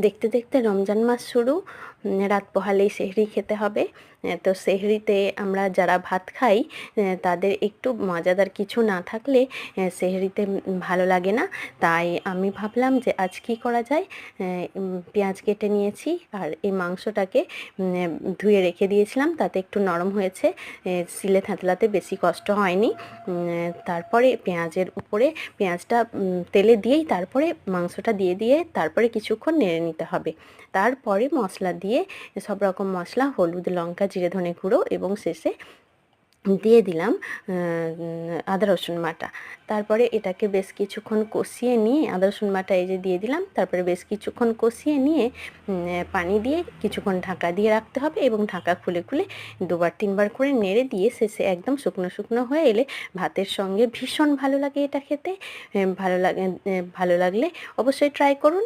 দেখতে দেখতে রমজান মাস শুরু। রাত পোহালেই সেহরি খেতে হবে। তো সেহরিতে আমরা যারা ভাত খাই তাদের একটু মজাদার কিছু না থাকলে সেহরিতে ভালো লাগে না। তাই আমি ভাবলাম যে আজ কী করা যায়। পেঁয়াজ কেটে নিয়েছি আর এই মাংসটাকে ধুয়ে রেখে দিয়েছিলাম, তাতে একটু নরম হয়েছে। সিলে থেঁতলাতে বেশি কষ্ট হয়নি। তারপরে পেঁয়াজের উপরে পেঁয়াজটা তেলে দিয়েই তারপরে মাংসটা দিয়ে তারপরে কিছুক্ষণ নেড়ে নিতে হবে। তারপরে মশলা দিয়ে সব রকম মশলা, হলুদ, লঙ্কা, জিরে, ধনে গুঁড়ো এবং শেষে দিয়ে দিলাম আদা রসুন বাটা। তারপরে এটাকে বেশ কিছুক্ষণ কষিয়ে নিয়ে আদা রসুন বাটা এই যে দিয়ে দিলাম, তারপরে বেশ কিছুক্ষণ কষিয়ে নিয়ে পানি দিয়ে কিছুক্ষণ ঢাকা দিয়ে রাখতে হবে এবং ঢাকা খুলে খুলে দুবার তিনবার করে নেড়ে দিয়ে শেষে একদম শুকনো শুকনো হয়ে এলে ভাতের সঙ্গে ভীষণ ভালো লাগে এটা খেতে। ভালো লাগলে অবশ্যই ট্রাই করুন।